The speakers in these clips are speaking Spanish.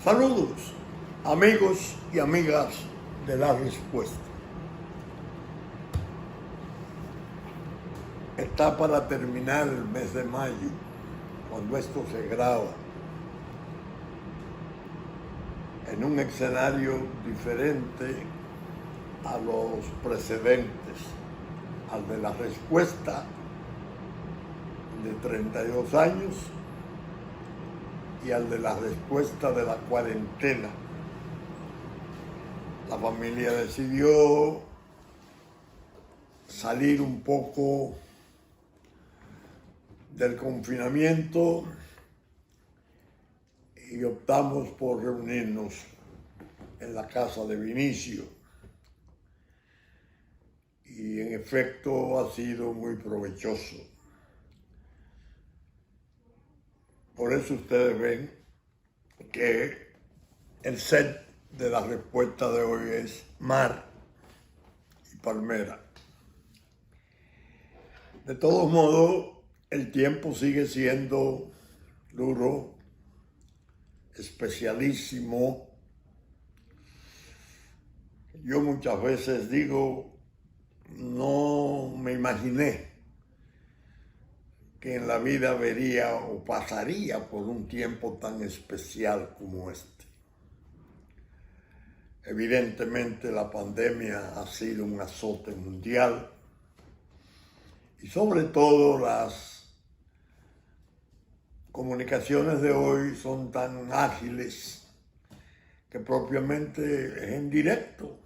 Saludos, amigos y amigas de La Respuesta. Está para terminar el mes de mayo, cuando esto se graba, en un escenario diferente a los precedentes, al de La Respuesta de 32 años y al de La Respuesta de la cuarentena. La familia decidió salir un poco del confinamiento y optamos por reunirnos en la casa de Vinicio. Y en efecto ha sido muy provechoso. Por eso ustedes ven que el set de La Respuesta de hoy es mar y palmera. De todos modos, el tiempo sigue siendo duro, especialísimo. Yo muchas veces digo, no me imaginé que en la vida vería o pasaría por un tiempo tan especial como este. Evidentemente la pandemia ha sido un azote mundial y sobre todo las comunicaciones de hoy son tan ágiles que propiamente es en directo,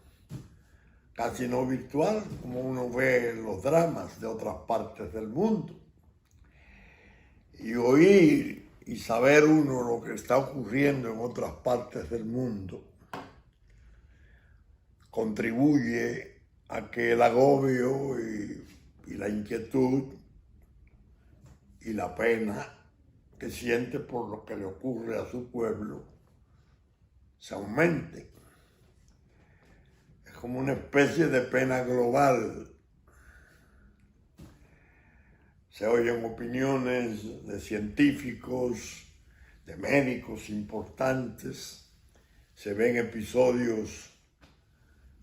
casi no virtual, como uno ve los dramas de otras partes del mundo. Y oír y saber uno lo que está ocurriendo en otras partes del mundo contribuye a que el agobio y la inquietud y la pena que siente por lo que le ocurre a su pueblo se aumente. Es como una especie de pena global. Se oyen opiniones de científicos, de médicos importantes, se ven episodios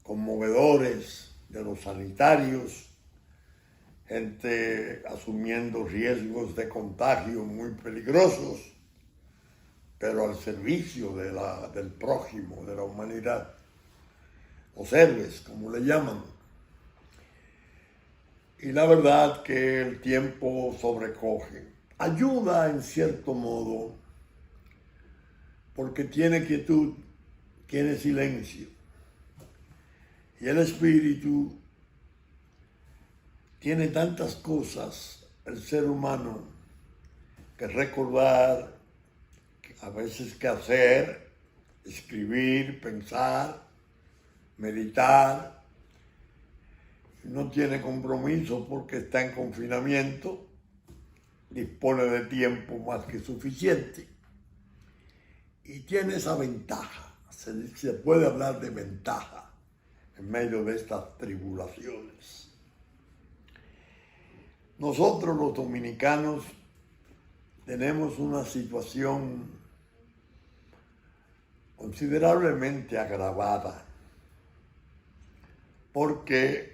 conmovedores de los sanitarios, gente asumiendo riesgos de contagio muy peligrosos, pero al servicio del prójimo, de la humanidad, los héroes, como le llaman. Y la verdad que el tiempo sobrecoge. Ayuda en cierto modo porque tiene quietud, tiene silencio. Y el espíritu tiene tantas cosas, el ser humano, que recordar, a veces que hacer, escribir, pensar, meditar. No tiene compromiso porque está en confinamiento, dispone de tiempo más que suficiente y tiene esa ventaja, se puede hablar de ventaja en medio de estas tribulaciones. Nosotros los dominicanos tenemos una situación considerablemente agravada porque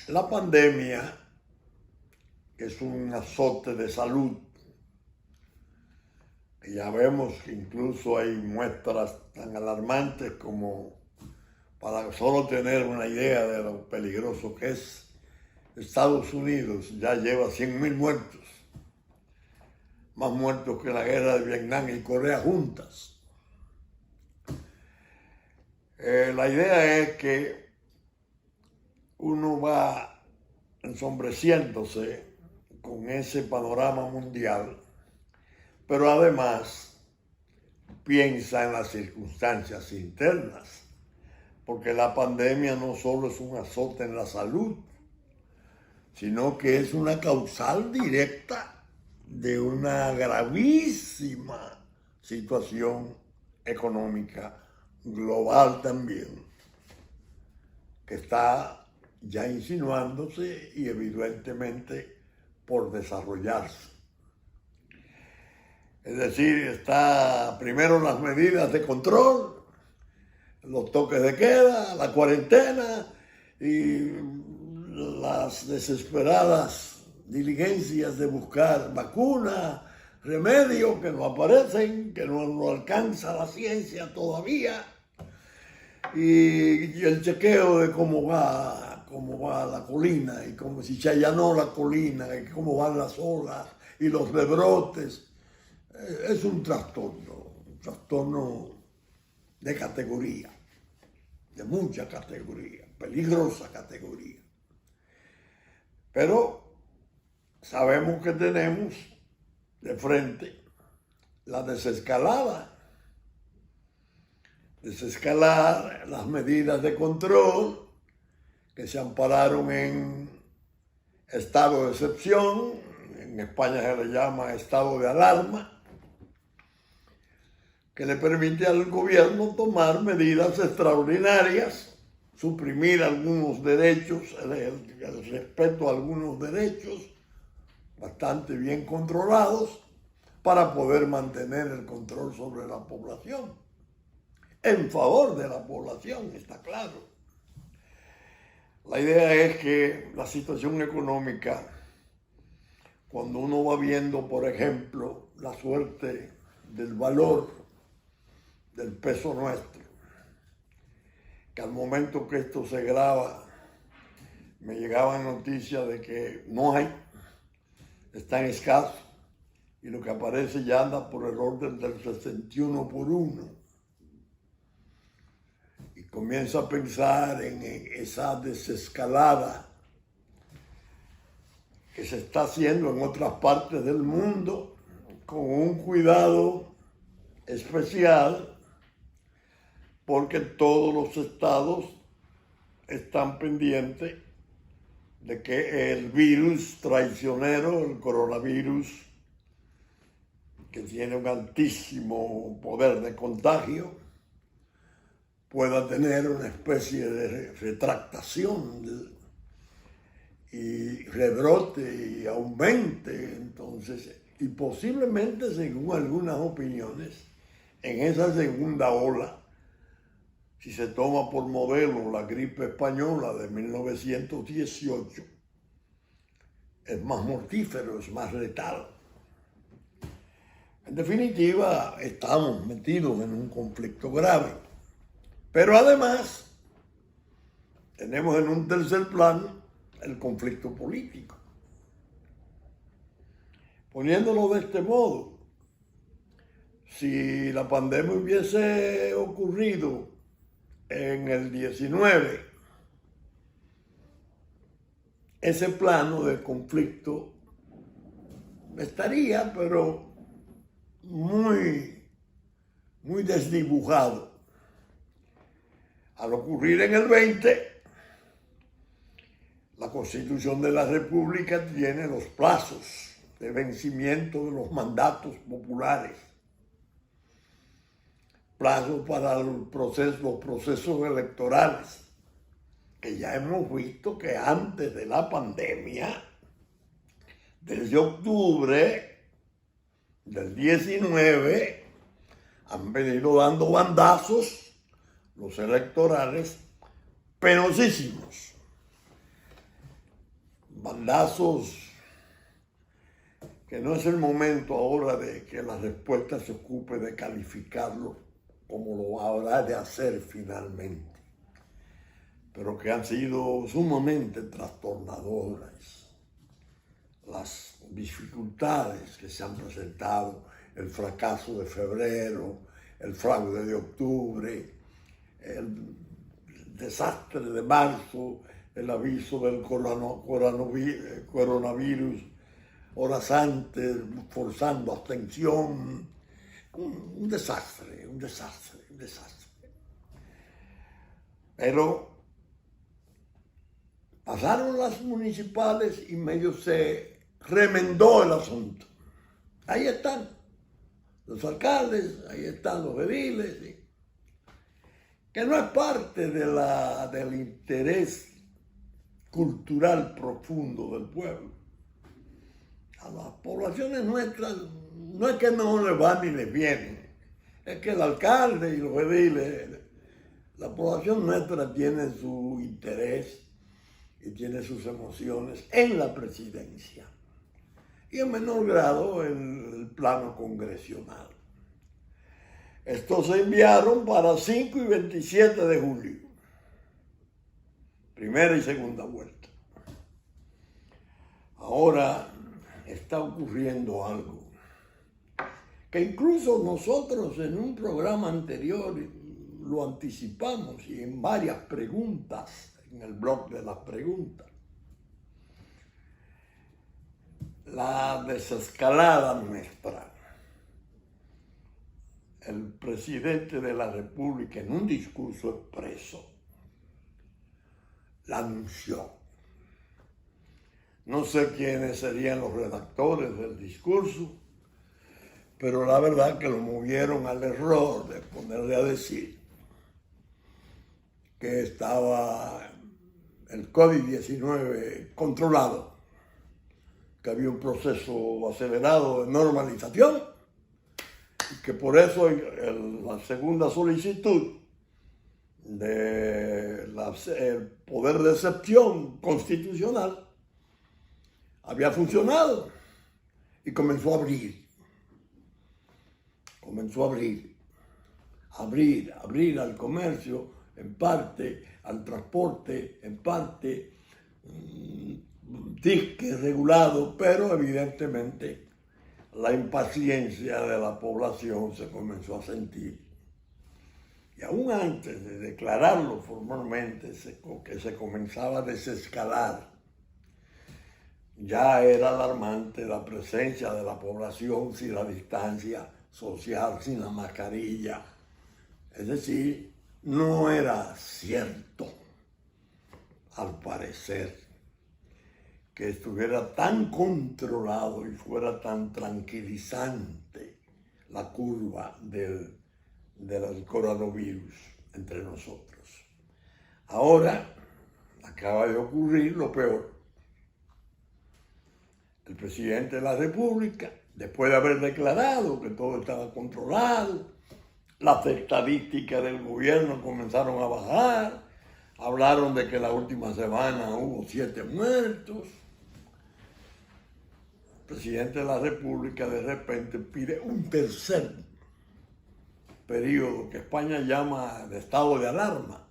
la pandemia es un azote de salud, que ya vemos que incluso hay muestras tan alarmantes como, para solo tener una idea de lo peligroso que es, Estados Unidos ya lleva 100,000 muertos, más muertos que la guerra de Vietnam y Corea juntas. La idea es que uno va ensombreciéndose con ese panorama mundial, pero además piensa en las circunstancias internas, porque la pandemia no solo es un azote en la salud, sino que es una causal directa de una gravísima situación económica global también, que está ya insinuándose y evidentemente por desarrollarse. Es decir, está primero las medidas de control, los toques de queda, la cuarentena y las desesperadas diligencias de buscar vacunas, remedios que no aparecen, que no alcanza la ciencia todavía, y el chequeo de cómo va la colina, y cómo si se allanó la colina, y cómo van las olas y los rebrotes. Es un trastorno de categoría, de mucha categoría, peligrosa categoría. Pero sabemos que tenemos de frente la desescalar las medidas de control que se ampararon en estado de excepción, en España se le llama estado de alarma, que le permite al gobierno tomar medidas extraordinarias, suprimir algunos derechos, el respeto a algunos derechos bastante bien controlados para poder mantener el control sobre la población, en favor de la población, está claro. La idea es que la situación económica, cuando uno va viendo, por ejemplo, la suerte del valor del peso nuestro, que al momento que esto se graba, me llegaban noticias de que no hay, está en escaso, y lo que aparece ya anda por el orden del 61 por 1. Y comienza a pensar en esa desescalada que se está haciendo en otras partes del mundo con un cuidado especial, porque todos los estados están pendientes de que el virus traicionero, el coronavirus, que tiene un altísimo poder de contagio, pueda tener una especie de retractación y rebrote y aumente, entonces, y posiblemente, según algunas opiniones, en esa segunda ola, si se toma por modelo la gripe española de 1918, es más mortífero, es más letal. En definitiva, estamos metidos en un conflicto grave. Pero además, tenemos en un tercer plano el conflicto político. Poniéndolo de este modo, si la pandemia hubiese ocurrido en el 19, ese plano de conflicto estaría, pero muy desdibujado. Al ocurrir en el 20, la Constitución de la República tiene los plazos de vencimiento de los mandatos populares, plazos para los procesos electorales, que ya hemos visto que antes de la pandemia, desde octubre del 19, han venido dando bandazos los electorales penosísimos. Bandazos que no es el momento ahora de que la respuesta se ocupe de calificarlo como lo habrá de hacer finalmente, pero que han sido sumamente trastornadoras. Las dificultades que se han presentado, el fracaso de febrero, el fraude de octubre, el desastre de marzo, el aviso del coronavirus horas antes, forzando abstención, un desastre. Pero pasaron las municipales y medio se remendó el asunto. Ahí están los alcaldes, ahí están los ediles, ¿sí? Que no es parte del interés cultural profundo del pueblo. A las poblaciones nuestras no es que no le va ni le viene, es que el alcalde y los ediles, la población nuestra tiene su interés y tiene sus emociones en la presidencia y en menor grado en el plano congresional. Estos se enviaron para 5 y 27 de julio, primera y segunda vuelta. Ahora está ocurriendo algo que incluso nosotros en un programa anterior lo anticipamos y en varias preguntas, en el blog de las preguntas. La desescalada nuestra. El presidente de la República en un discurso expreso la anunció. No sé quiénes serían los redactores del discurso, pero la verdad que lo movieron al error de ponerle a decir que estaba el COVID-19 controlado, que había un proceso acelerado de normalización y que por eso la segunda solicitud del poder de excepción constitucional había funcionado y comenzó a abrir al comercio, en parte, al transporte, en parte, disque regulado, pero evidentemente la impaciencia de la población se comenzó a sentir. Y aún antes de declararlo formalmente, que se comenzaba a desescalar, ya era alarmante la presencia de la población sin la distancia social, sin la mascarilla. Es decir, no era cierto, al parecer, que estuviera tan controlado y fuera tan tranquilizante la curva del coronavirus entre nosotros. Ahora acaba de ocurrir lo peor. El presidente de la República, después de haber declarado que todo estaba controlado, las estadísticas del gobierno comenzaron a bajar, hablaron de que la última semana hubo 7 muertos. El presidente de la República de repente pide un tercer periodo que España llama de estado de alarma,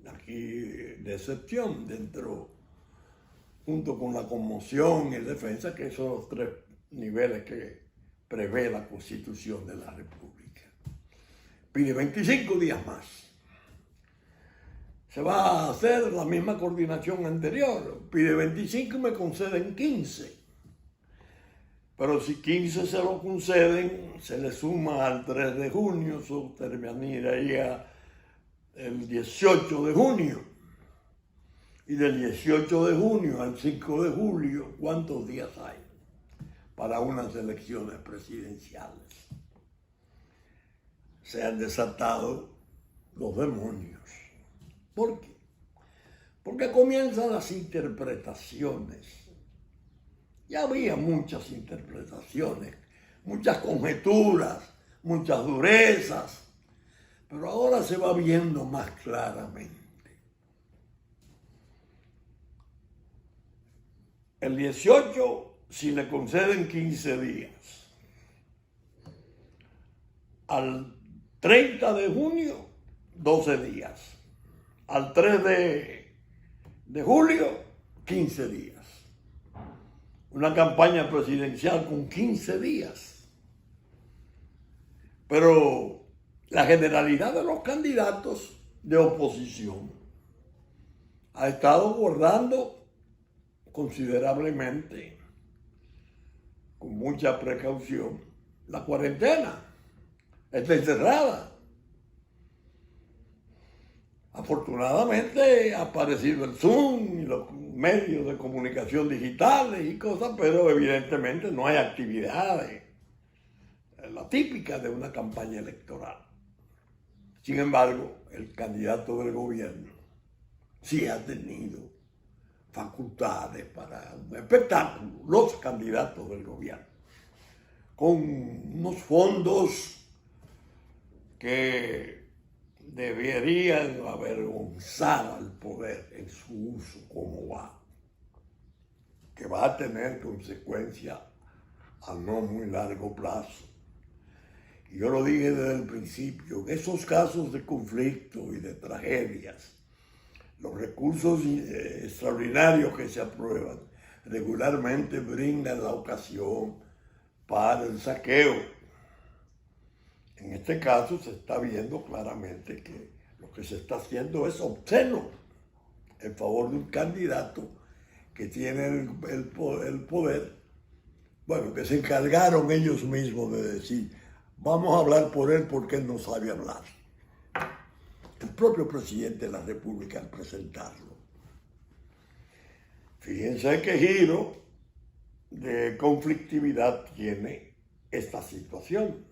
aquí de excepción, junto con la conmoción y defensa, que son los 3 niveles que prevé la Constitución de la República. Pide 25 días más. Se va a hacer la misma coordinación anterior. Pide 25 y me conceden 15. Pero si 15 se lo conceden, se le suma al 3 de junio, eso terminaría el 18 de junio. Y del 18 de junio al 5 de julio, ¿cuántos días hay para unas elecciones presidenciales? Se han desatado los demonios. ¿Por qué? Porque comienzan las interpretaciones. Ya había muchas interpretaciones, muchas conjeturas, muchas durezas, pero ahora se va viendo más claramente. El 18, si le conceden 15 días. Al 30 de junio, 12 días. Al 3 de julio, 15 días. Una campaña presidencial con 15 días. Pero la generalidad de los candidatos de oposición ha estado guardando considerablemente, con mucha precaución, la cuarentena. Está encerrada. Afortunadamente ha aparecido el Zoom y los medios de comunicación digitales y cosas, pero evidentemente no hay actividades, la típica de una campaña electoral. Sin embargo, el candidato del gobierno sí ha tenido facultades para un espectáculo, los candidatos del gobierno, con unos fondos que deberían avergonzar al poder en su uso como va, que va a tener consecuencias a no muy largo plazo. Y yo lo dije desde el principio, en esos casos de conflicto y de tragedias, los recursos extraordinarios que se aprueban regularmente brindan la ocasión para el saqueo. En este caso se está viendo claramente que lo que se está haciendo es obsceno en favor de un candidato que tiene el poder, bueno, que se encargaron ellos mismos de decir, vamos a hablar por él porque él no sabe hablar. El propio presidente de la República al presentarlo. Fíjense qué giro de conflictividad tiene esta situación.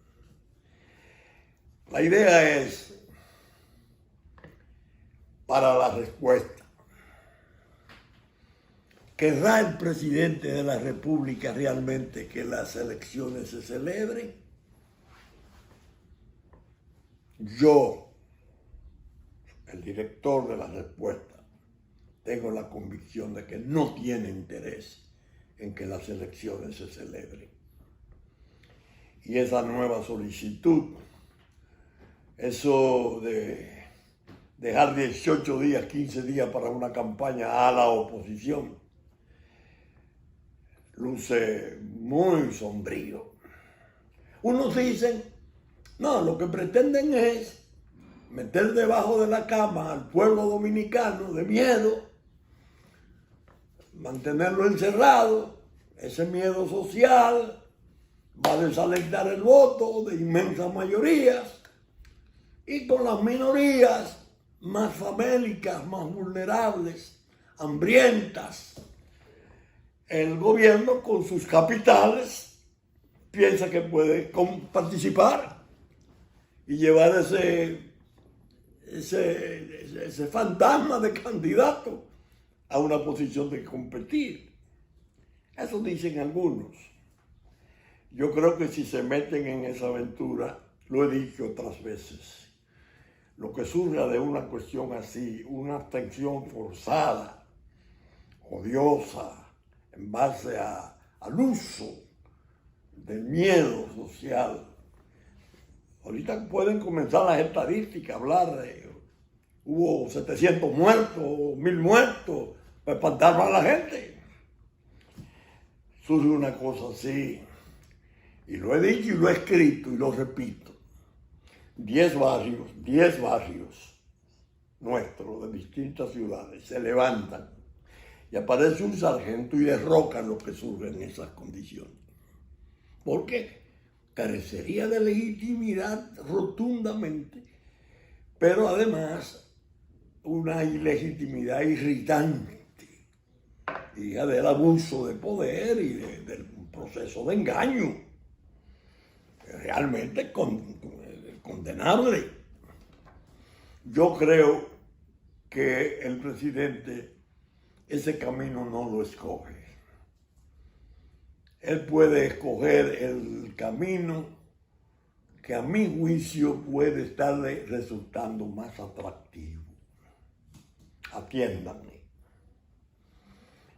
La idea es, para la respuesta, ¿querrá el presidente de la República realmente que las elecciones se celebren? Yo, el director de la respuesta, tengo la convicción de que no tiene interés en que las elecciones se celebren. Y esa nueva solicitud, eso de dejar 18 días, 15 días para una campaña a la oposición, luce muy sombrío. Unos dicen, no, lo que pretenden es meter debajo de la cama al pueblo dominicano de miedo, mantenerlo encerrado, ese miedo social va a desalentar el voto de inmensas mayorías y con las minorías más famélicas, más vulnerables, hambrientas, el gobierno con sus capitales piensa que puede participar y llevar ese fantasma de candidato a una posición de competir. Eso dicen algunos. Yo creo que si se meten en esa aventura, lo he dicho otras veces, lo que surja de una cuestión así, una abstención forzada, odiosa, en base al uso del miedo social. Ahorita pueden comenzar las estadísticas, hablar de hubo 700 muertos, 1000 muertos, para espantar a la gente. Surge una cosa así, y lo he dicho y lo he escrito y lo repito. 10 barrios nuestros de distintas ciudades se levantan y aparece un sargento y derrocan lo que surge en esas condiciones. ¿Por qué? Carecería de legitimidad rotundamente, pero además una ilegitimidad irritante, hija del abuso de poder y del proceso de engaño, realmente condenable. Yo creo que el presidente ese camino no lo escoge. Él puede escoger el camino que a mi juicio puede estarle resultando más atractivo. Atiéndanme.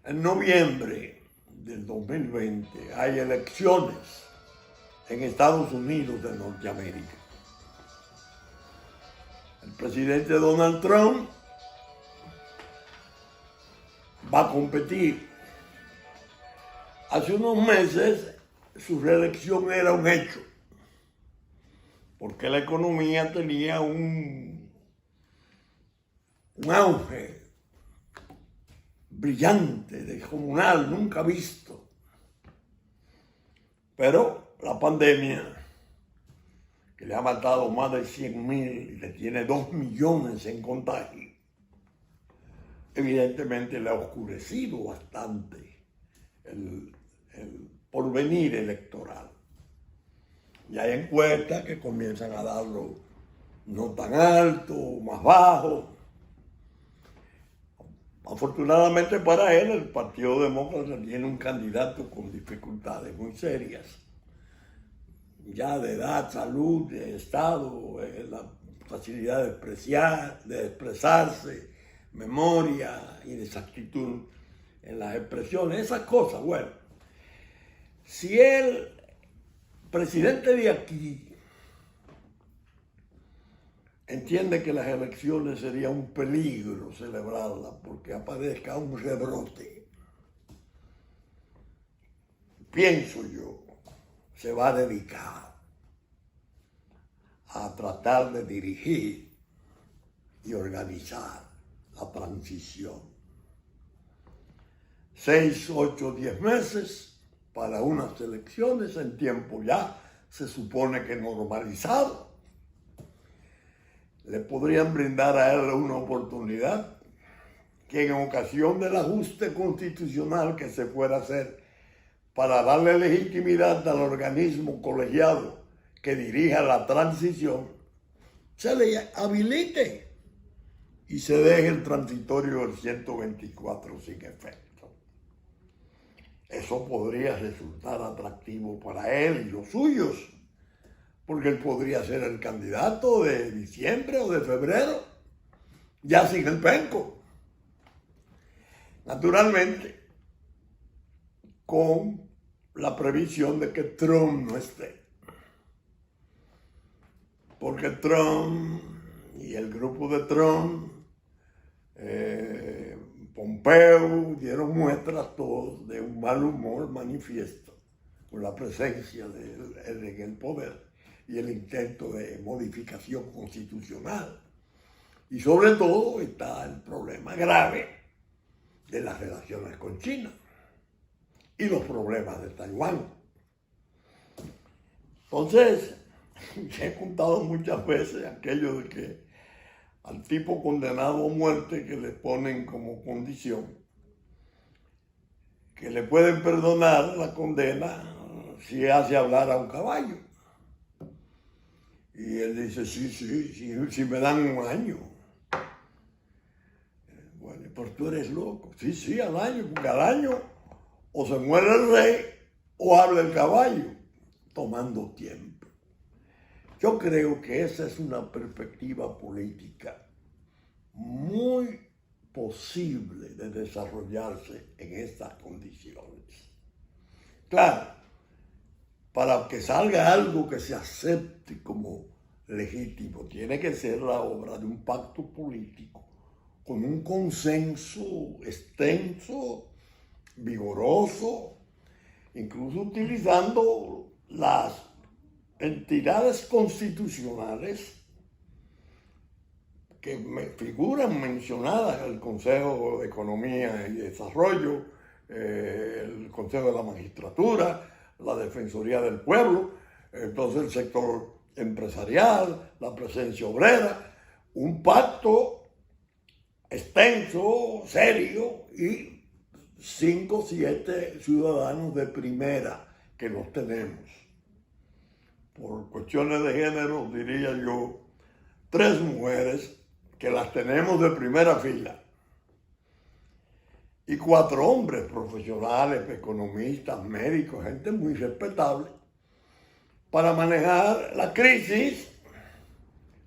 En noviembre del 2020 hay elecciones en Estados Unidos de Norteamérica. El presidente Donald Trump va a competir. Hace unos meses su reelección era un hecho, porque la economía tenía un auge brillante, descomunal, nunca visto. Pero la pandemia, que le ha matado más de 100,000 y le tiene 2 millones en contagio, evidentemente le ha oscurecido bastante el porvenir electoral. Y hay encuestas que comienzan a darlo no tan alto, más bajo. Afortunadamente para él, el Partido Demócrata tiene un candidato con dificultades muy serias, ya de edad, salud, de estado, la facilidad de expresarse, memoria y de exactitud en las expresiones, esas cosas. Bueno, si el presidente de aquí entiende que las elecciones sería un peligro celebrarlas porque aparezca un rebrote, pienso yo, se va a dedicar a tratar de dirigir y organizar la transición. 6, 8, 10 meses para unas elecciones en tiempo ya se supone que normalizado. Le podrían brindar a él una oportunidad que en ocasión del ajuste constitucional que se fuera a hacer para darle legitimidad al organismo colegiado que dirija la transición, se le habilite y se deje el transitorio del 124 sin efecto. Eso podría resultar atractivo para él y los suyos, porque él podría ser el candidato de diciembre o de febrero, ya sin el penco. Naturalmente, con la previsión de que Trump no esté. Porque Trump y el grupo de Trump, Pompeo, dieron muestras todos de un mal humor manifiesto con la presencia de él en el poder y el intento de modificación constitucional. Y sobre todo está el problema grave de las relaciones con China y los problemas de Taiwán. Entonces, he contado muchas veces aquello de que al tipo condenado a muerte que le ponen como condición, que le pueden perdonar la condena si hace hablar a un caballo. Y él dice, sí, me dan un año. Bueno, pues tú eres loco. Sí, al año, porque al año o se muere el rey o habla el caballo, tomando tiempo. Yo creo que esa es una perspectiva política muy posible de desarrollarse en estas condiciones. Claro, para que salga algo que se acepte como legítimo, tiene que ser la obra de un pacto político con un consenso extenso, vigoroso, incluso utilizando las entidades constitucionales que figuran mencionadas, el Consejo de Economía y Desarrollo, el Consejo de la Magistratura, la Defensoría del Pueblo, entonces el sector empresarial, la presencia obrera, un pacto extenso, serio y 5 o 7 ciudadanos de primera que los tenemos. Por cuestiones de género, diría yo, 3 mujeres que las tenemos de primera fila y 4 hombres profesionales, economistas, médicos, gente muy respetable, para manejar la crisis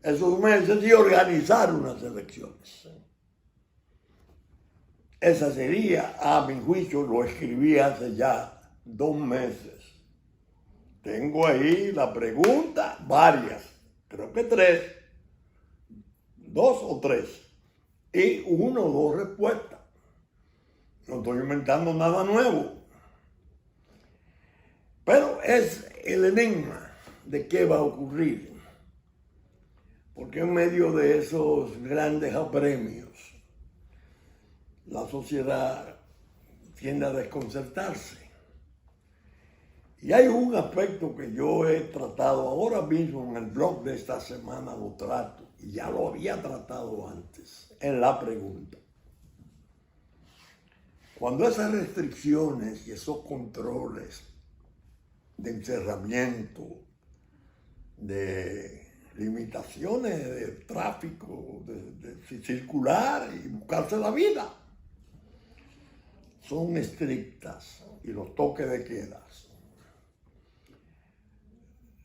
esos meses y organizar unas elecciones. Esa sería, a mi juicio, lo escribí hace ya 2 meses. Tengo ahí la pregunta, varias, creo que 3, 2 o 3, y 1 o 2 respuestas. No estoy inventando nada nuevo. Pero es el enigma de qué va a ocurrir. Porque en medio de esos grandes apremios, la sociedad tiende a desconcertarse. Y hay un aspecto que yo he tratado ahora mismo en el blog de esta semana, lo trato, y ya lo había tratado antes, en la pregunta. Cuando esas restricciones y esos controles de encerramiento, de limitaciones de tráfico, de circular y buscarse la vida, son estrictas, y los toques de quedas,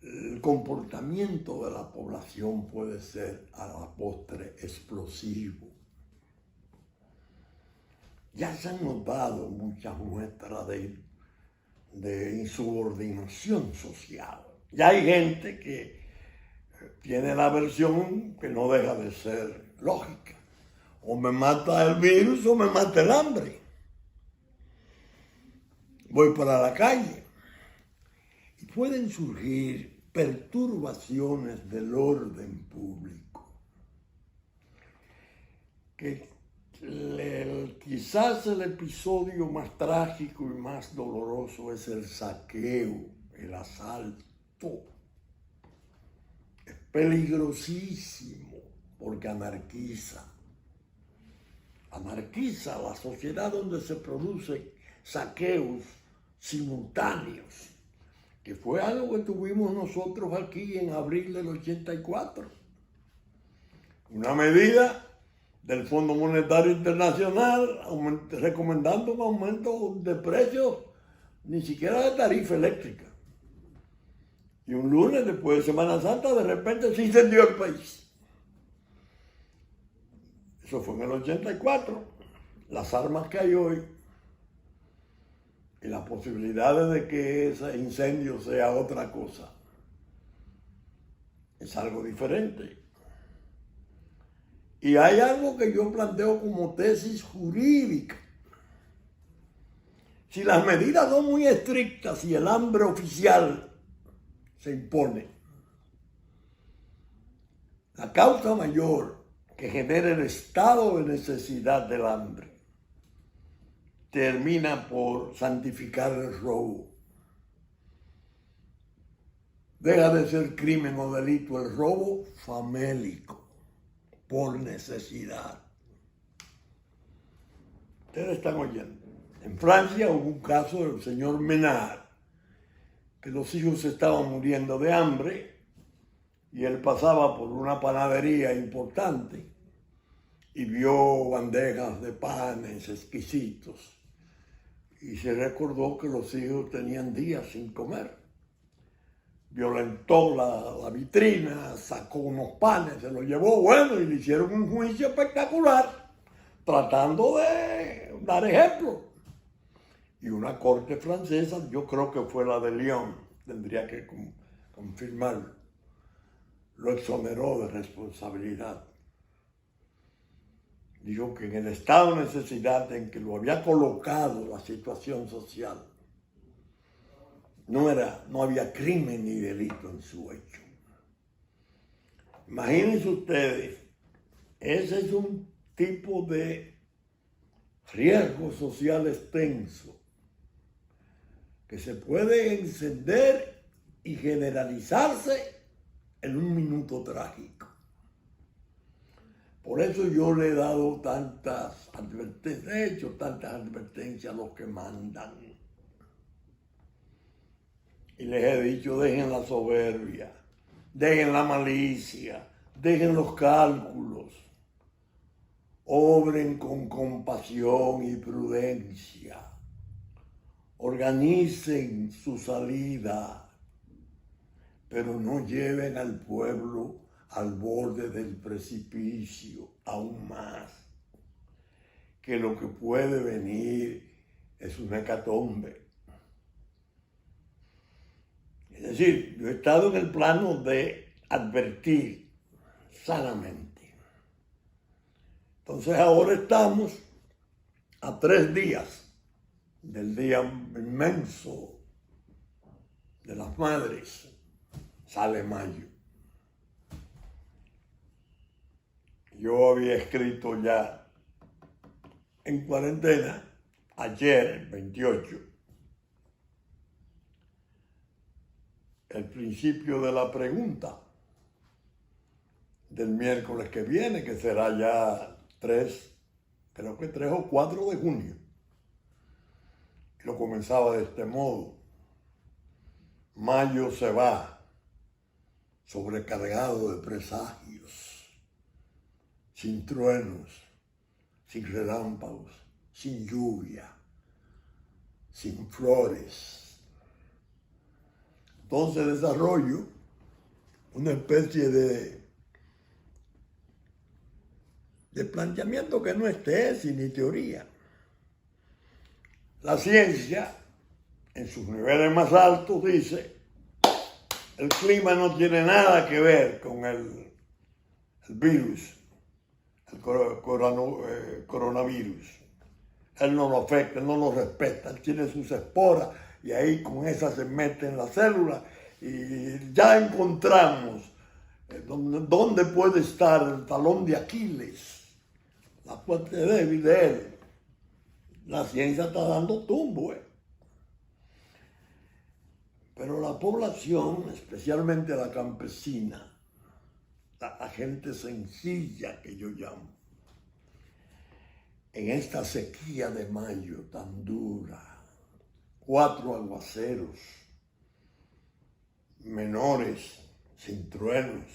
el comportamiento de la población puede ser a la postre explosivo. Ya se han notado muchas muestras de insubordinación social. Ya hay gente que tiene la versión que no deja de ser lógica. O me mata el virus o me mata el hambre. Voy para la calle. Y pueden surgir perturbaciones del orden público. Quizás el episodio más trágico y más doloroso es el saqueo, el asalto. Es peligrosísimo porque anarquiza la sociedad donde se producen saqueos simultáneos, que fue algo que tuvimos nosotros aquí en abril del 84. Una medida del Fondo Monetario Internacional recomendando un aumento de precios, ni siquiera de tarifa eléctrica. Y un lunes después de Semana Santa, de repente se incendió el país. Eso fue en el 84. Las armas que hay hoy y las posibilidades de que ese incendio sea otra cosa es algo diferente. Y hay algo que yo planteo como tesis jurídica. Si las medidas son muy estrictas y el hambre oficial se impone, la causa mayor que genera el estado de necesidad del hambre termina por santificar el robo. Deja de ser crimen o delito el robo famélico, por necesidad. Ustedes están oyendo. En Francia hubo un caso del señor Menard, que los hijos estaban muriendo de hambre y él pasaba por una panadería importante y vio bandejas de panes exquisitos y se recordó que los hijos tenían días sin comer. Violentó la vitrina, sacó unos panes, se los llevó, bueno, y le hicieron un juicio espectacular, tratando de dar ejemplo. Y una corte francesa, yo creo que fue la de Lyon, tendría que confirmarlo, lo exoneró de responsabilidad. Dijo que en el estado de necesidad en que lo había colocado la situación social, no había crimen ni delito en su hecho. Imagínense ustedes, ese es un tipo de riesgo social extenso que se puede encender y generalizarse en un minuto trágico. Por eso yo le he dado tantas advertencias a los que mandan. Y les he dicho, dejen la soberbia, dejen la malicia, dejen los cálculos, obren con compasión y prudencia, organicen su salida, pero no lleven al pueblo al borde del precipicio aún más, que lo que puede venir es una hecatombe. Es decir, yo he estado en el plano de advertir sanamente. Entonces ahora estamos a 3 días del día inmenso de las madres. Sale mayo. Yo había escrito ya en cuarentena, ayer, el 28, el principio de la pregunta del miércoles que viene, que será ya 3 o 4 de junio. Lo comenzaba de este modo. Mayo se va, sobrecargado de presagios, sin truenos, sin relámpagos, sin lluvia, sin flores. Entonces desarrollo una especie de planteamiento que no es tesis ni teoría. La ciencia, en sus niveles más altos, dice: el clima no tiene nada que ver con el virus, el coronavirus. Él no lo afecta, él no lo respeta, él tiene sus esporas y ahí con esas se mete en la célula y ya encontramos dónde puede estar el talón de Aquiles, la parte débil de él. La ciencia está dando tumbo, Pero la población, especialmente la campesina, la gente sencilla que yo llamo, en esta sequía de mayo tan dura, 4 aguaceros menores, sin truenos,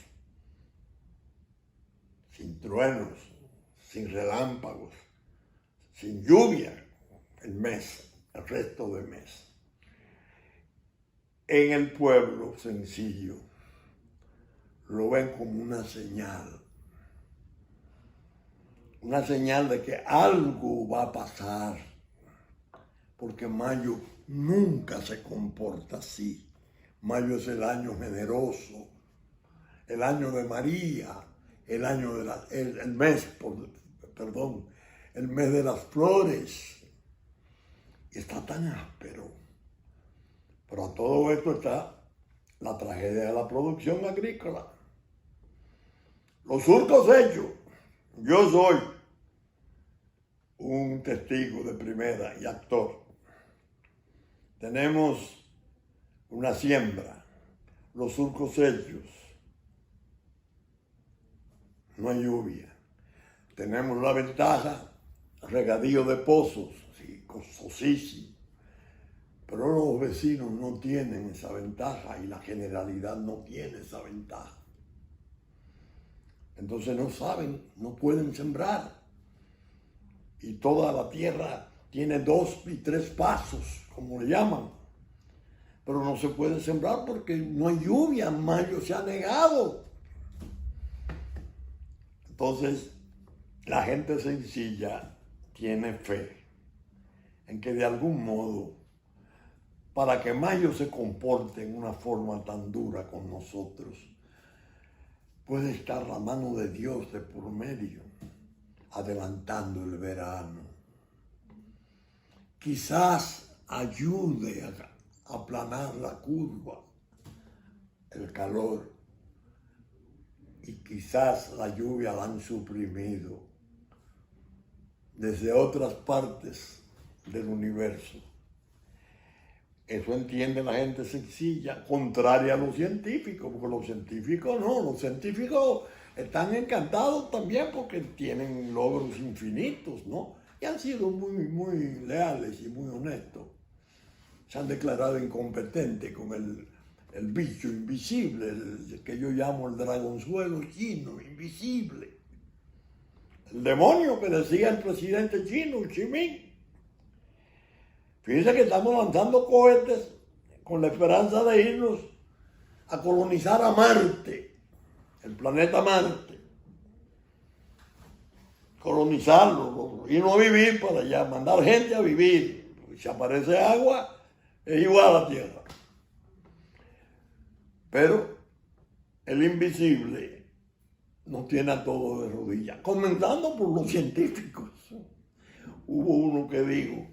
sin relámpagos, sin lluvia el resto del mes. En el pueblo sencillo lo ven como una señal de que algo va a pasar, porque mayo nunca se comporta así. Mayo es el año generoso, el año de María, el mes de las flores. Y está tan áspero. Pero a todo esto está la tragedia de la producción agrícola. Los surcos hechos. Yo soy un testigo de primera y actor. Tenemos una siembra, los surcos hechos. No hay lluvia. Tenemos la ventaja, regadío de pozos, sí, costosísimo. Pero los vecinos no tienen esa ventaja y la generalidad no tiene esa ventaja. Entonces no saben, no pueden sembrar. Y toda la tierra tiene 2 y 3 pasos, como le llaman. Pero no se puede sembrar porque no hay lluvia, en mayo se ha negado. Entonces, la gente sencilla tiene fe en que de algún modo, para que mayo se comporte en una forma tan dura con nosotros, puede estar la mano de Dios de por medio, adelantando el verano. Quizás ayude a aplanar la curva, el calor, y quizás la lluvia la han suprimido desde otras partes del universo. Eso entiende la gente sencilla, contraria a los científicos, porque los científicos no, los científicos están encantados también porque tienen logros infinitos, ¿no? Y han sido muy leales y muy honestos. Se han declarado incompetentes con el bicho invisible, el que yo llamo el dragonzuelo chino, invisible. El demonio que decía el presidente chino, Ho Chi Minh. Fíjense que estamos lanzando cohetes con la esperanza de irnos a colonizar a Marte, el planeta Marte. Colonizarlo, irnos a vivir para allá, mandar gente a vivir. Si aparece agua, es igual a la Tierra. Pero el invisible nos tiene a todos de rodillas, comenzando por los científicos. Hubo uno que dijo: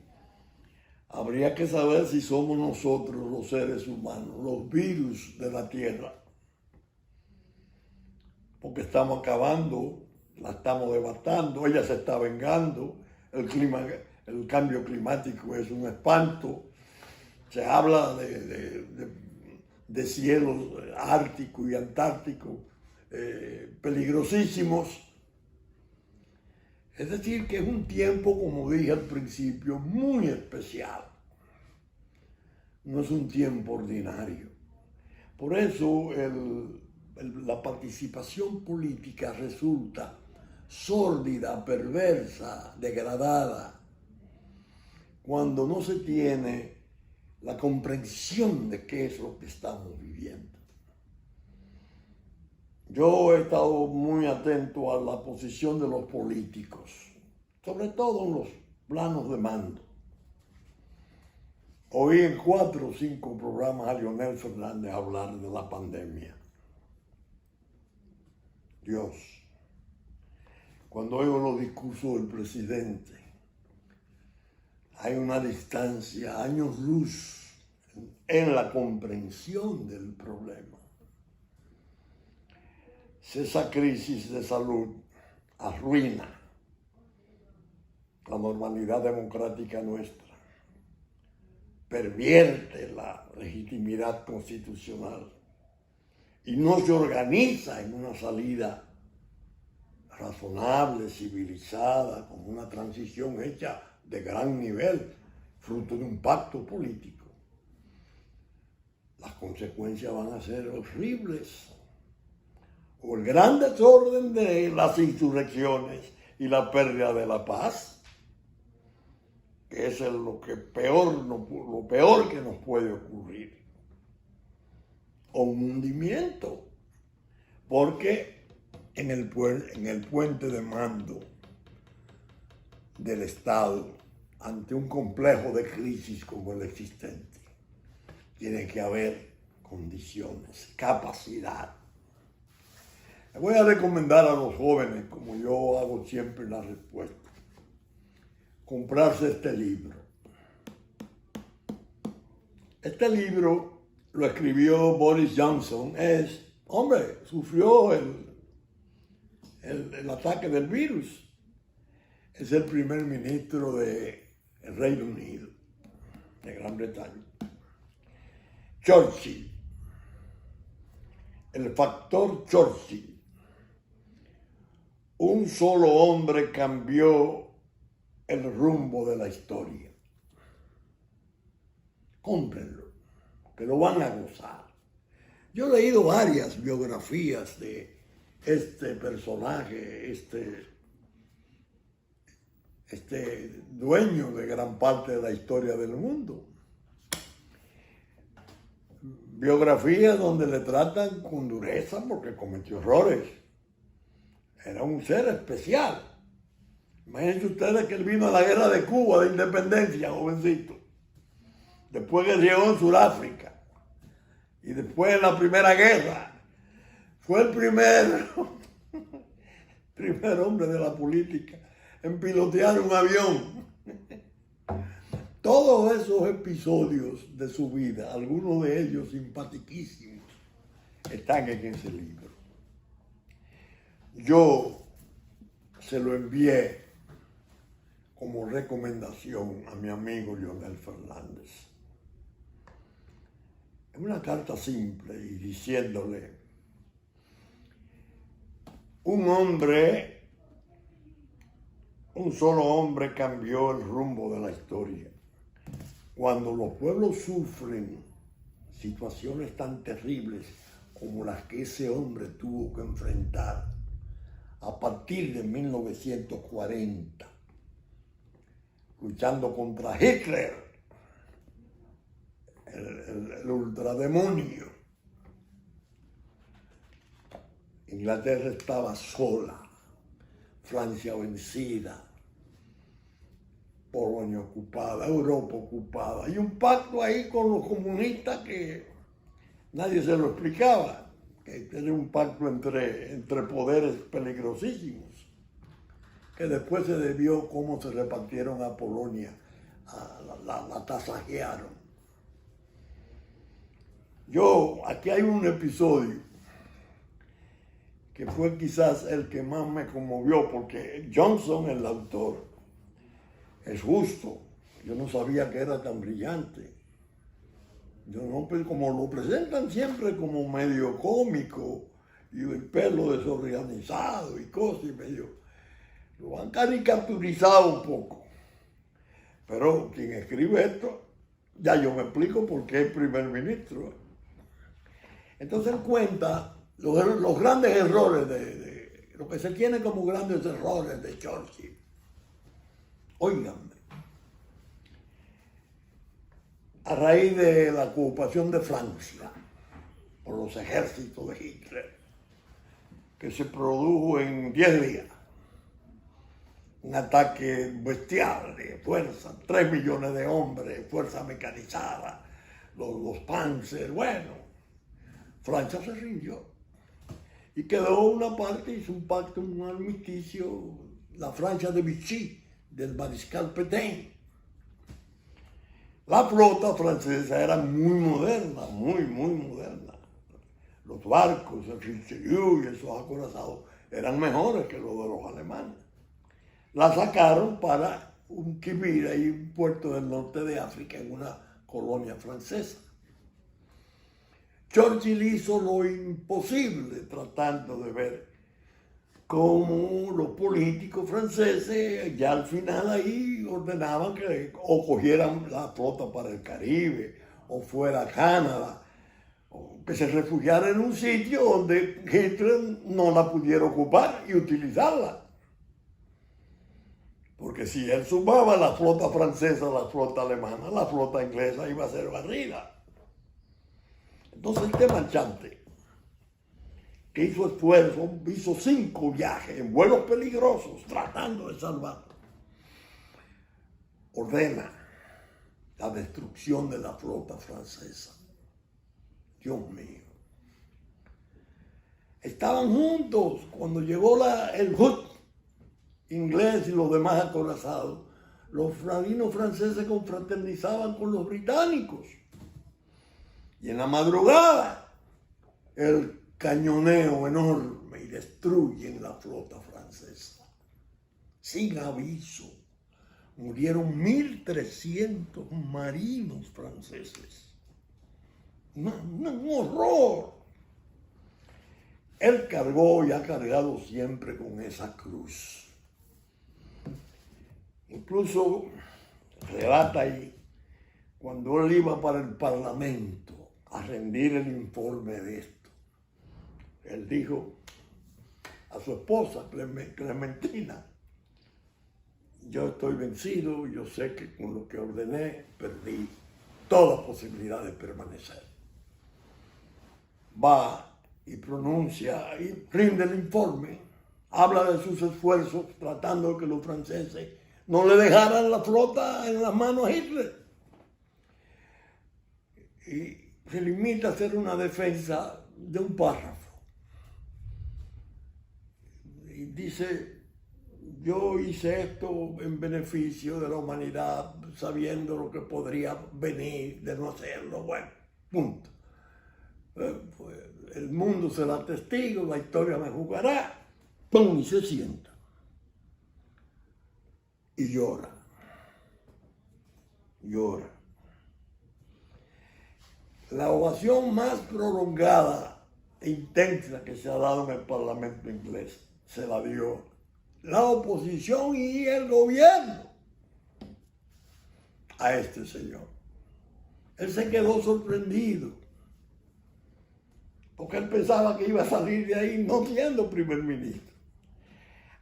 habría que saber si somos nosotros los seres humanos, los virus de la Tierra, porque estamos acabando, la estamos devastando, ella se está vengando, el cambio climático es un espanto, se habla de cielos árticos y antárticos peligrosísimos. Es decir, que es un tiempo, como dije al principio, muy especial. No es un tiempo ordinario. Por eso la participación política resulta sórdida, perversa, degradada, cuando no se tiene la comprensión de qué es lo que estamos viviendo. Yo he estado muy atento a la posición de los políticos, sobre todo en los planos de mando. Oí en 4 o 5 programas a Leonel Fernández hablar de la pandemia. Dios, cuando oigo los discursos del presidente, hay una distancia, años luz, en la comprensión del problema. Si esa crisis de salud arruina la normalidad democrática nuestra, pervierte la legitimidad constitucional y no se organiza en una salida razonable, civilizada, con una transición hecha de gran nivel, fruto de un pacto político, las consecuencias van a ser horribles. O el gran desorden de las insurrecciones y la pérdida de la paz, que es lo peor que nos puede ocurrir. O un hundimiento, porque en el puente de mando del Estado, ante un complejo de crisis como el existente, tiene que haber condiciones, capacidad. Le voy a recomendar a los jóvenes, como yo hago siempre en la respuesta, comprarse este libro. Este libro lo escribió Boris Johnson. Sufrió el ataque del virus. Es el primer ministro del Reino Unido, de Gran Bretaña. Churchill, el factor Churchill. Un solo hombre cambió el rumbo de la historia. Cómprenlo, que lo van a gozar. Yo he leído varias biografías de este personaje, este dueño de gran parte de la historia del mundo. Biografías donde le tratan con dureza porque cometió errores. Era un ser especial. Imagínense ustedes que él vino a la guerra de Cuba, de independencia, jovencito. Después que llegó en Sudáfrica. Y después en la Primera Guerra. Fue el primer hombre de la política en pilotear un avión. Todos esos episodios de su vida, algunos de ellos simpaticísimos, están en ese libro. Yo se lo envié como recomendación a mi amigo Leonel Fernández. Es una carta simple y diciéndole, un solo hombre cambió el rumbo de la historia. Cuando los pueblos sufren situaciones tan terribles como las que ese hombre tuvo que enfrentar a partir de 1940, luchando contra Hitler, el ultrademonio. Inglaterra estaba sola, Francia vencida, Polonia ocupada, Europa ocupada, y un pacto ahí con los comunistas que nadie se lo explicaba. Que era un pacto entre poderes peligrosísimos, que después se debió cómo se repartieron a Polonia, la tasajearon. Aquí hay un episodio que fue quizás el que más me conmovió, porque Johnson, el autor, es justo. Yo no sabía que era tan brillante. Como lo presentan siempre como medio cómico y el pelo desorganizado y cosas, y medio lo han caricaturizado un poco. Pero quien escribe esto, ya yo me explico por qué es primer ministro. Entonces él cuenta los grandes errores de lo que se tiene como grandes errores de Churchill. Óiganme. a raíz de la ocupación de Francia por los ejércitos de Hitler, que se produjo en 10 días. Un ataque bestial de fuerza, 3 millones de hombres, fuerza mecanizada, los Panzer, bueno. Francia se rindió y quedó una parte, hizo un pacto, un armisticio, la Francia de Vichy, del mariscal Pétain. La flota francesa era muy moderna, muy moderna. Los barcos, el Richelieu y esos acorazados eran mejores que los de los alemanes. La sacaron para un Quibir, ahí un puerto del norte de África, en una colonia francesa. Churchill hizo lo imposible tratando de ver cómo los políticos franceses ya al final ahí ordenaban que o cogieran la flota para el Caribe o fuera a Canadá, o que se refugiara en un sitio donde Hitler no la pudiera ocupar y utilizarla. Porque si él sumaba la flota francesa a la flota alemana, la flota inglesa iba a ser barrida. Entonces este marchante, que hizo esfuerzo, hizo 5 viajes en vuelos peligrosos, tratando de salvar, ordena la destrucción de la flota francesa. Dios mío. Estaban juntos cuando llegó el Hood inglés y los demás acorazados. Los marinos franceses confraternizaban con los británicos. Y en la madrugada, el cañoneo enorme y destruyen la flota francesa. Sin aviso, murieron 1.300 marinos franceses. Un horror. Él cargó y ha cargado siempre con esa cruz. Incluso relata ahí, cuando él iba para el Parlamento a rendir el informe de esto, él dijo a su esposa, Clementina: yo estoy vencido, yo sé que con lo que ordené perdí toda posibilidad de permanecer. Va y pronuncia y rinde el informe, habla de sus esfuerzos tratando de que los franceses no le dejaran la flota en las manos a Hitler. Y se limita a hacer una defensa de un párrafo. Y dice: yo hice esto en beneficio de la humanidad, sabiendo lo que podría venir de no hacerlo. Bueno, punto. Pues, el mundo será testigo, la historia me juzgará. ¡Pum! Y se sienta. Y llora. Llora. La ovación más prolongada e intensa que se ha dado en el Parlamento inglés se la dio la oposición y el gobierno a este señor. Él se quedó sorprendido, porque él pensaba que iba a salir de ahí no siendo primer ministro.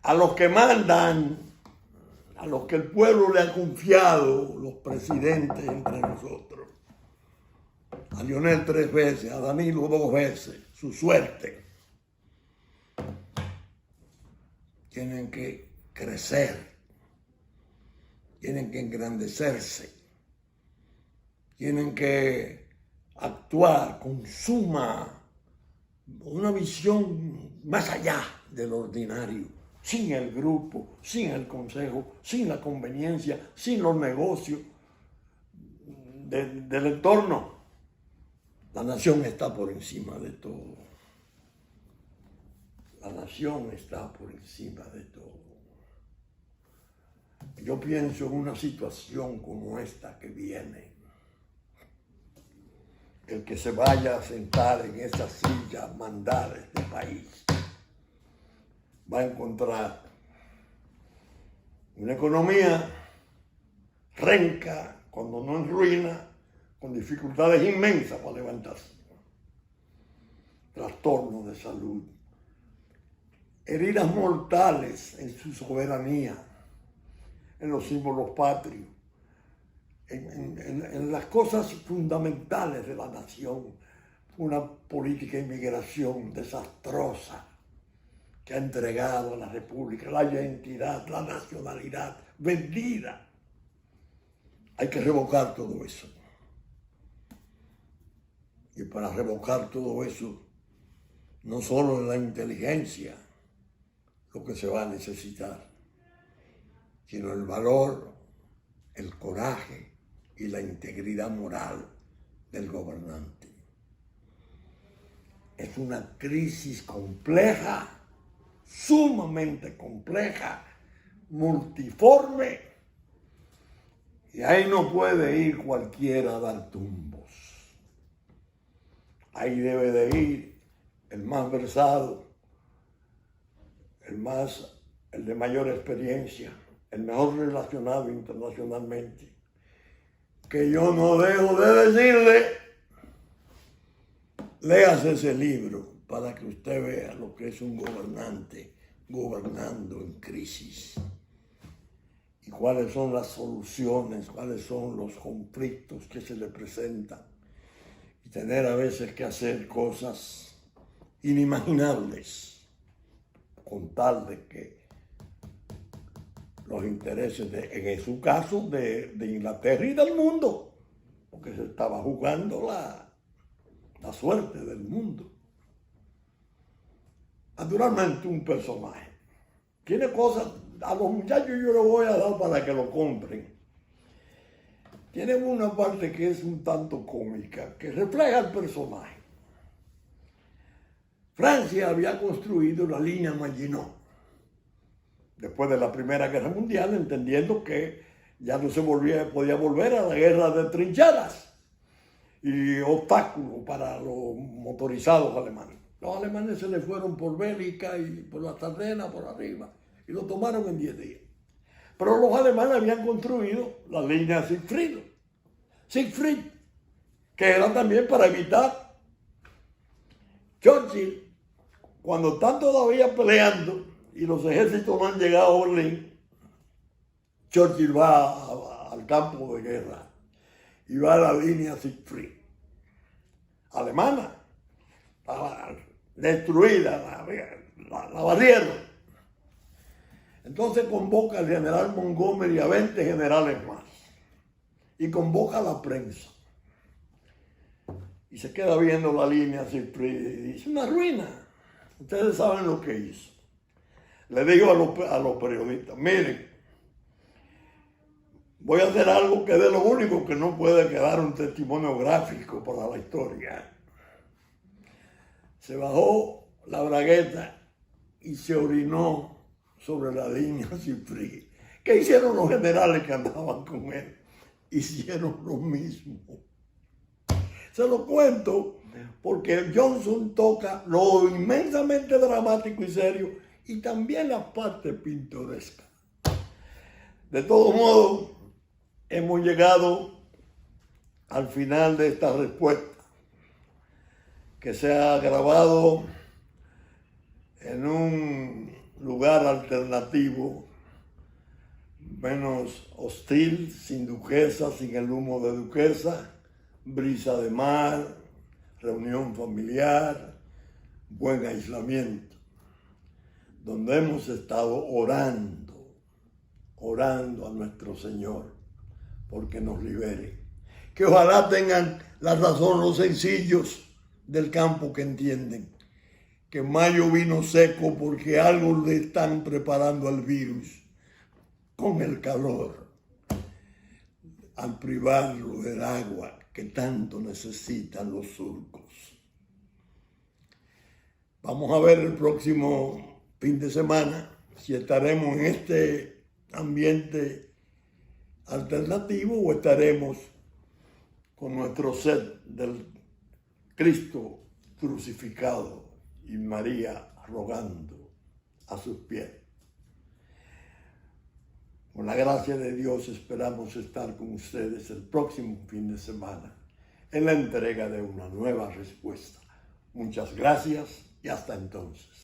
A los que mandan, a los que el pueblo le ha confiado, los presidentes entre nosotros, a Lionel 3 veces, a Danilo 2 veces, su suerte, tienen que crecer, tienen que engrandecerse, tienen que actuar con una visión más allá del ordinario, sin el grupo, sin el consejo, sin la conveniencia, sin los negocios del entorno. La nación está por encima de todo. La nación está por encima de todo. Yo pienso en una situación como esta que viene. El que se vaya a sentar en esa silla a mandar este país va a encontrar una economía renca, cuando no en ruina, con dificultades inmensas para levantarse. Trastornos de salud, heridas mortales en su soberanía, en los símbolos patrios, en las cosas fundamentales de la nación, una política de inmigración desastrosa que ha entregado a la República la identidad, la nacionalidad vendida. Hay que revocar todo eso. Y para revocar todo eso, no solo es la inteligencia lo que se va a necesitar, sino el valor, el coraje y la integridad moral del gobernante. Es una crisis compleja, sumamente compleja, multiforme, y ahí no puede ir cualquiera a dar tumbos. Ahí debe de ir el más versado, el de mayor experiencia, el mejor relacionado internacionalmente, que yo no dejo de decirle, léase ese libro para que usted vea lo que es un gobernante gobernando en crisis y cuáles son las soluciones, cuáles son los conflictos que se le presentan, y tener a veces que hacer cosas inimaginables con tal de que los intereses, en su caso, de Inglaterra y del mundo, porque se estaba jugando la suerte del mundo. Naturalmente, un personaje tiene cosas, a los muchachos yo les voy a dar para que lo compren. Tiene una parte que es un tanto cómica, que refleja el personaje. Francia había construido la línea Maginot después de la Primera Guerra Mundial, entendiendo que ya no se podía volver a la guerra de trincheras y obstáculos para los motorizados alemanes. Los alemanes se les fueron por Bélgica y por la Ardenas, por arriba, y lo tomaron en 10 días. Pero los alemanes habían construido la línea Siegfried, que era también para evitar. Churchill, cuando están todavía peleando y los ejércitos no han llegado a Berlín, Churchill va al campo de guerra y va a la línea Siegfried, alemana, estaba destruida, la barrieron. Entonces convoca al general Montgomery a 20 generales más y convoca a la prensa. Y se queda viendo la línea Siegfried y dice, una ruina. Ustedes saben lo que hizo. Le digo a los periodistas, miren, voy a hacer algo que es de lo único que no puede quedar un testimonio gráfico para la historia. Se bajó la bragueta y se orinó sobre la línea Siegfried. ¿Qué hicieron los generales que andaban con él? Hicieron lo mismo. Se lo cuento porque Johnson toca lo inmensamente dramático y serio y también la parte pintoresca. De todo modo, hemos llegado al final de esta respuesta, que se ha grabado en un lugar alternativo, menos hostil, sin duquesa, sin el humo de duquesa, brisa de mar, reunión familiar, buen aislamiento, donde hemos estado orando a nuestro Señor porque nos libere. Que ojalá tengan la razón los sencillos del campo que entienden que mayo vino seco porque algo le están preparando al virus con el calor, al privarlo del agua que tanto necesitan los surcos. Vamos a ver el próximo fin de semana si estaremos en este ambiente alternativo o estaremos con nuestro set del Cristo crucificado y María rogando a sus pies. Con la gracia de Dios esperamos estar con ustedes el próximo fin de semana en la entrega de una nueva respuesta. Muchas gracias y hasta entonces.